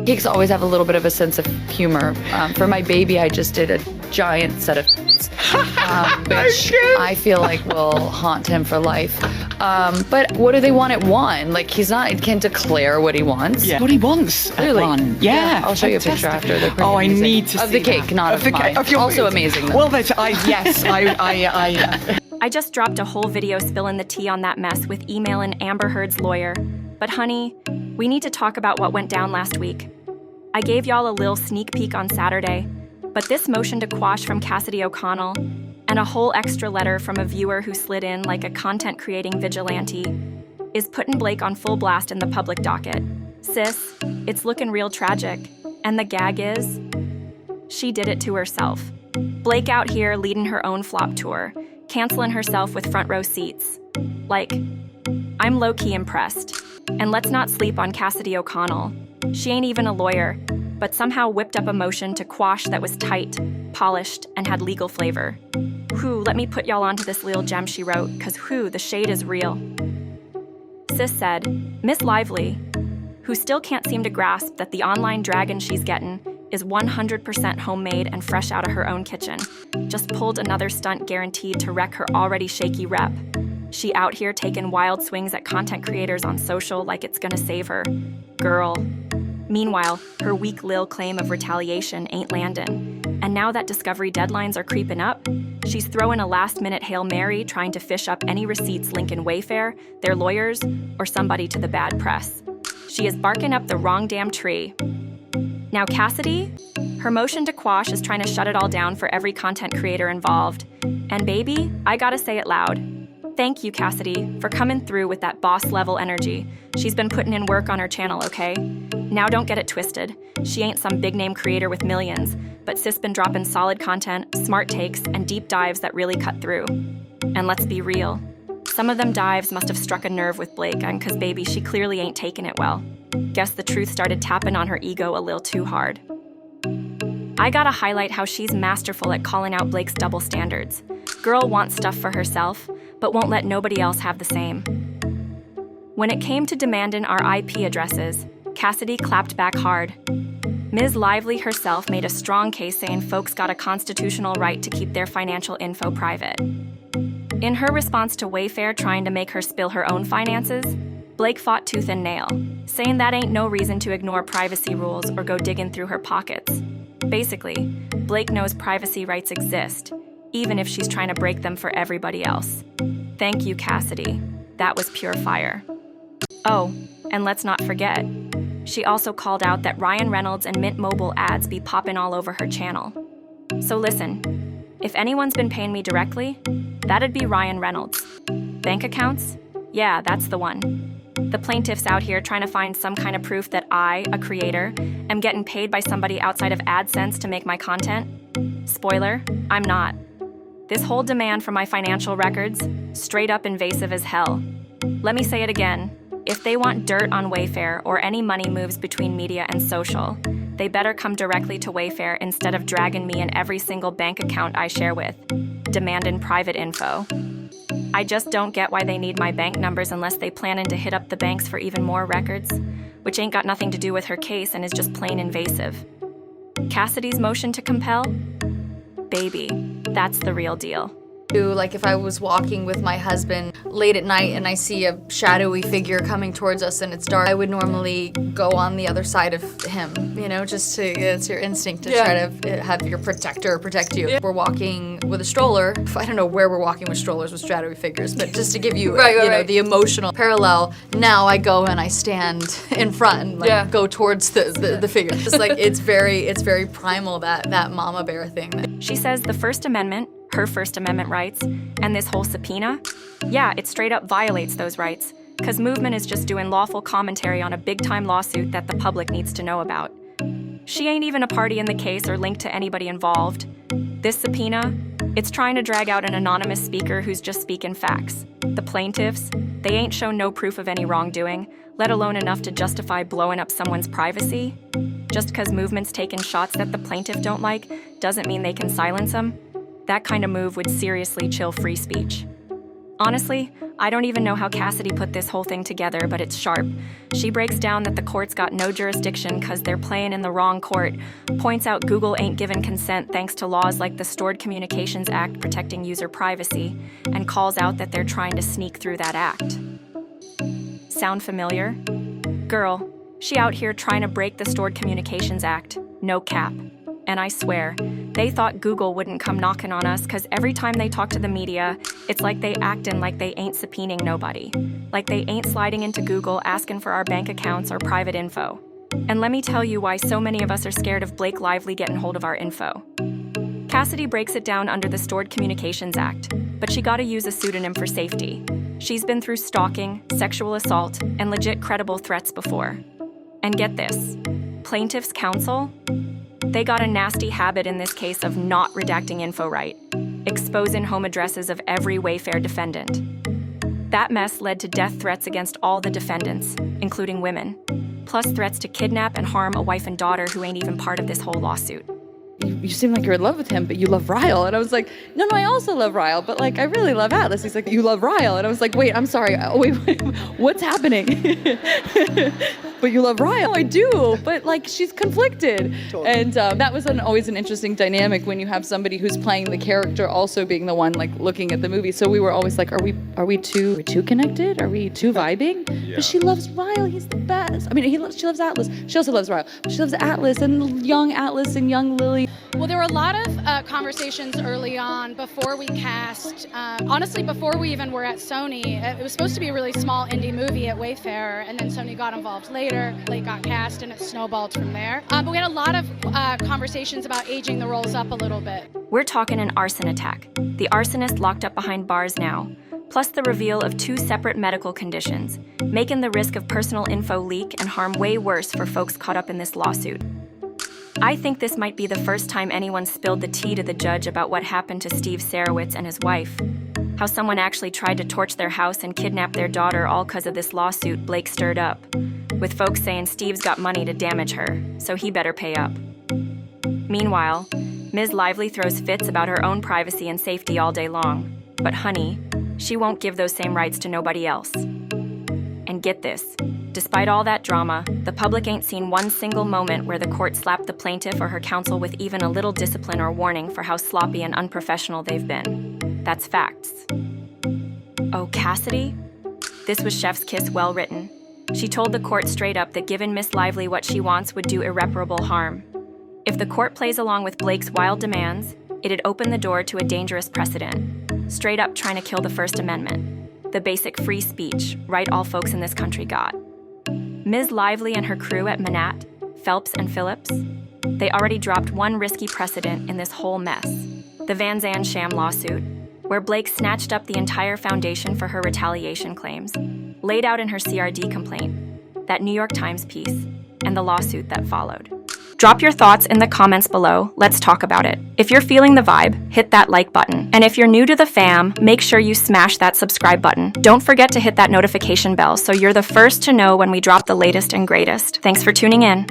Cakes always have a little bit of a sense of humor. For my baby, I just did a giant set of which I feel like will haunt him for life. But what do they want at 1? Like, he can't declare what he wants. Yeah. What he wants at 1. Yeah. I'll show you a picture after. They're pretty I amazing. need to see of the cake, that. not of mine. Also amazing, though. Well, yes, I just dropped a whole video spilling the tea on that mess with emailing Amber Heard's lawyer. But honey, we need to talk about what went down last week. I gave y'all a little sneak peek on Saturday, but this motion to quash from Cassidy O'Connell and a whole extra letter from a viewer who slid in like a content-creating vigilante is putting Blake on full blast in the public docket. Sis, it's looking real tragic, and the gag is, she did it to herself. Blake out here leading her own flop tour, canceling herself with front row seats. Like, I'm low-key impressed. And let's not sleep on Cassidy O'Connell. She ain't even a lawyer, but somehow whipped up a motion to quash that was tight, polished, and had legal flavor. Whew, let me put y'all onto this little gem she wrote, cause whew, the shade is real. Sis said, Miss Lively, who still can't seem to grasp that the online dragon she's getting is 100% homemade and fresh out of her own kitchen, just pulled another stunt guaranteed to wreck her already shaky rep. She out here taking wild swings at content creators on social like it's gonna save her. Girl. Meanwhile, her weak lil claim of retaliation ain't landin'. And now that discovery deadlines are creeping up, she's throwing a last-minute Hail Mary trying to fish up any receipts linking Wayfair, their lawyers, or somebody to the bad press. She is barking up the wrong damn tree. Now Cassidy, her motion to quash is trying to shut it all down for every content creator involved. And baby, I gotta say it loud. Thank you, Cassidy, for coming through with that boss-level energy. She's been putting in work on her channel, okay? Now don't get it twisted. She ain't some big-name creator with millions, but sis been dropping solid content, smart takes, and deep dives that really cut through. And let's be real. Some of them dives must have struck a nerve with Blake, and 'cause baby, she clearly ain't taking it well. Guess the truth started tapping on her ego a little too hard. I gotta highlight how she's masterful at calling out Blake's double standards. Girl wants stuff for herself, but won't let nobody else have the same. When it came to demanding our IP addresses, Cassidy clapped back hard. Ms. Lively herself made a strong case saying folks got a constitutional right to keep their financial info private. In her response to Wayfair trying to make her spill her own finances, Blake fought tooth and nail, saying that ain't no reason to ignore privacy rules or go digging through her pockets. Basically, Blake knows privacy rights exist, even if she's trying to break them for everybody else. Thank you, Cassidy. That was pure fire. Oh, and let's not forget, she also called out that Ryan Reynolds and Mint Mobile ads be popping all over her channel. So listen, if anyone's been paying me directly, that'd be Ryan Reynolds. Bank accounts? Yeah, that's the one. The plaintiff's out here trying to find some kind of proof that I, a creator, am getting paid by somebody outside of AdSense to make my content. Spoiler, I'm not. This whole demand for my financial records, straight up invasive as hell. Let me say it again. If they want dirt on Wayfair or any money moves between media and social, they better come directly to Wayfair instead of dragging me in every single bank account I share with, demanding private info. I just don't get why they need my bank numbers unless they planning to hit up the banks for even more records, which ain't got nothing to do with her case and is just plain invasive. Cassidy's motion to compel? Baby, that's the real deal. Like if I was walking with my husband late at night and I see a shadowy figure coming towards us and it's dark, I would normally go on the other side of him, you know, just to, it's your instinct to try to have your protector protect you. We're walking with a stroller. I don't know where we're walking with strollers with shadowy figures, but just to give you, know, the emotional parallel, now I go and I stand in front and go towards the figure. Just like it's very primal, that mama bear thing. She says the First Amendment, her First Amendment rights, and this whole subpoena, yeah, it straight up violates those rights, because movement is just doing lawful commentary on a big-time lawsuit that the public needs to know about. She ain't even a party in the case or linked to anybody involved. This subpoena, it's trying to drag out an anonymous speaker who's just speaking facts. The plaintiffs, they ain't shown no proof of any wrongdoing, let alone enough to justify blowing up someone's privacy. Just because movement's taking shots that the plaintiff don't like doesn't mean they can silence them. That kind of move would seriously chill free speech. Honestly, I don't even know how Cassidy put this whole thing together, but it's sharp. She breaks down that the court's got no jurisdiction because they're playing in the wrong court, points out Google ain't given consent thanks to laws like the Stored Communications Act protecting user privacy, and calls out that they're trying to sneak through that act. Sound familiar? Girl, she out here trying to break the Stored Communications Act, no cap. And I swear, they thought Google wouldn't come knocking on us because every time they talk to the media, it's like they actin' like they ain't subpoenaing nobody. Like they ain't sliding into Google asking for our bank accounts or private info. And let me tell you why so many of us are scared of Blake Lively getting hold of our info. Cassidy breaks it down under the Stored Communications Act, but she gotta use a pseudonym for safety. She's been through stalking, sexual assault, and legit credible threats before. And get this, plaintiff's counsel? They got a nasty habit in this case of not redacting info right, exposing home addresses of every Wayfair defendant. That mess led to death threats against all the defendants, including women, plus threats to kidnap and harm a wife and daughter who ain't even part of this whole lawsuit. You seem like you're in love with him, but you love Ryle. And I was like, no, I also love Ryle, but like, I really love Atlas. He's like, you love Ryle. And I was like, wait, I'm sorry. Wait, what's happening? But you love Ryle. I do, but like, she's conflicted. Totally. And that was always an interesting dynamic when you have somebody who's playing the character also being the one like looking at the movie. So we were always like, are we too connected? Are we too vibing? Yeah. But she loves Ryle. He's the best. I mean, she loves Atlas. She also loves Ryle. But she loves Atlas and young Lily. Well, there were a lot of conversations early on before we cast. Honestly, before we even were at Sony, it was supposed to be a really small indie movie at Wayfair, and then Sony got involved later. Blake got cast, and it snowballed from there. But we had a lot of conversations about aging the roles up a little bit. We're talking an arson attack. The arsonist locked up behind bars now, plus the reveal of 2 separate medical conditions, making the risk of personal info leak and harm way worse for folks caught up in this lawsuit. I think this might be the first time anyone spilled the tea to the judge about what happened to Steve Sarowitz and his wife. How someone actually tried to torch their house and kidnap their daughter all because of this lawsuit Blake stirred up, with folks saying Steve's got money to damage her, so he better pay up. Meanwhile, Ms. Lively throws fits about her own privacy and safety all day long. But honey, she won't give those same rights to nobody else. And get this, despite all that drama, the public ain't seen one single moment where the court slapped the plaintiff or her counsel with even a little discipline or warning for how sloppy and unprofessional they've been. That's facts. Oh, Cassidy? This was chef's kiss well written. She told the court straight up that giving Miss Lively what she wants would do irreparable harm. If the court plays along with Blake's wild demands, it'd open the door to a dangerous precedent, straight up trying to kill the First Amendment. The basic free speech, right all folks in this country got. Ms. Lively and her crew at Manat, Phelps and Phillips, they already dropped one risky precedent in this whole mess. The Van Zandt sham lawsuit, where Blake snatched up the entire foundation for her retaliation claims, laid out in her CRD complaint, that New York Times piece, and the lawsuit that followed. Drop your thoughts in the comments below. Let's talk about it. If you're feeling the vibe, hit that like button. And if you're new to the fam, make sure you smash that subscribe button. Don't forget to hit that notification bell so you're the first to know when we drop the latest and greatest. Thanks for tuning in.